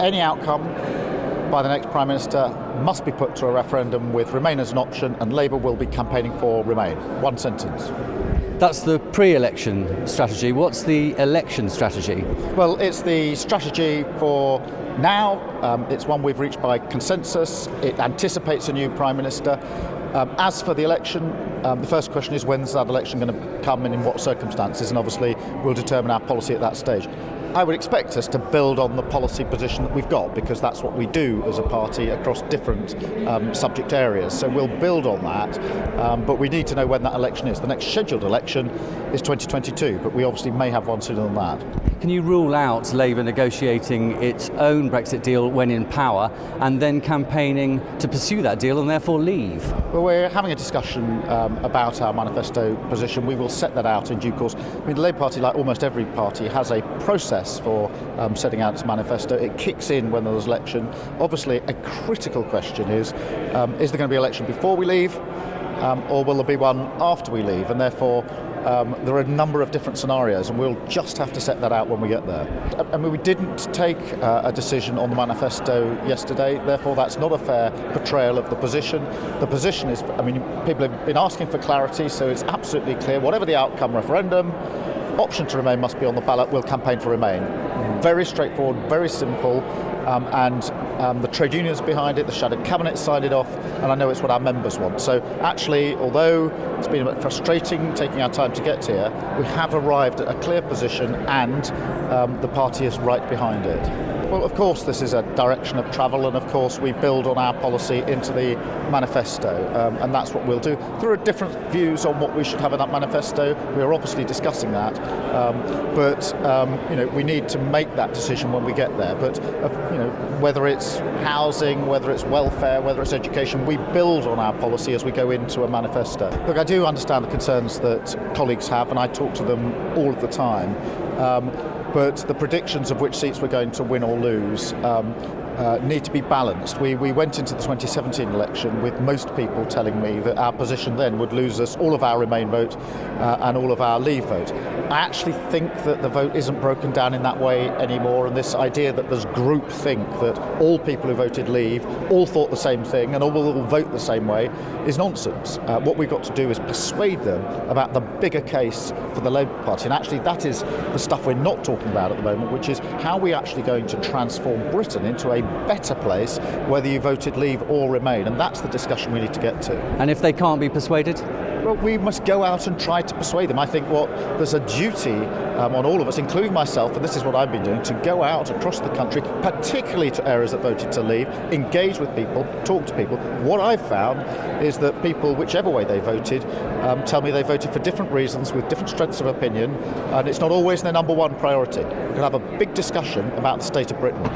any outcome by the next Prime Minister must be put to a referendum with Remain as an option, and Labour will be campaigning for Remain. One sentence. That's the pre-election strategy. What's the election strategy? Well, it's the strategy for now. It's one we've reached by consensus. It anticipates a new Prime Minister. As for the election, the first question is, when's that election going to come and in what circumstances? And obviously we'll determine our policy at that stage. I would expect us to build on the policy position that we've got, because that's what we do as a party across different subject areas. So we'll build on that, but we need to know when that election is. The next scheduled election is 2022, but we obviously may have one sooner than that. Can you rule out Labour negotiating its own Brexit deal when in power and then campaigning to pursue that deal and therefore leave? Well, we're having a discussion about our manifesto position. We will set that out in due course. I mean, the Labour Party, like almost every party, has a process for setting out its manifesto. It kicks in when there's election. Obviously, a critical question is there going to be an election before we leave, or will there be one after we leave? And therefore, there are a number of different scenarios, and we'll just have to set that out when we get there. I mean, we didn't take a decision on the manifesto yesterday, therefore that's not a fair portrayal of the position. The position is, I mean, people have been asking for clarity, so it's absolutely clear, whatever the outcome referendum, option to Remain must be on the ballot. We'll campaign for Remain. Very straightforward, very simple, and the trade unions behind it, the shadow cabinet signed it off, and I know it's what our members want. So actually, although it's been a bit frustrating taking our time to get here, we have arrived at a clear position, and the party is right behind it. Well, of course, this is a direction of travel, and of course we build on our policy into the manifesto, and that's what we'll do. There are different views on what we should have in that manifesto. We are obviously discussing that, but we need to make that decision when we get there. But whether it's housing, whether it's welfare, whether it's education, we build on our policy as we go into a manifesto. Look, I do understand the concerns that colleagues have, and I talk to them all of the time. But the predictions of which seats we're going to win or lose need to be balanced. We went into the 2017 election with most people telling me that our position then would lose us all of our Remain vote and all of our Leave vote. I actually think that the vote isn't broken down in that way anymore, and this idea that there's groupthink, that all people who voted Leave all thought the same thing and all will vote the same way, is nonsense. What we've got to do is persuade them about the bigger case for the Labour Party, and actually that is the stuff we're not talking about at the moment, which is how we're actually going to transform Britain into a better place, whether you voted Leave or Remain, and that's the discussion we need to get to. And if they can't be persuaded? Well, we must go out and try to persuade them. I think there's a duty on all of us, including myself, and this is what I've been doing, to go out across the country, particularly to areas that voted to Leave, engage with people, talk to people. What I've found is that people, whichever way they voted, tell me they voted for different reasons with different strengths of opinion, and it's not always their number one priority. We can have a big discussion about the state of Britain.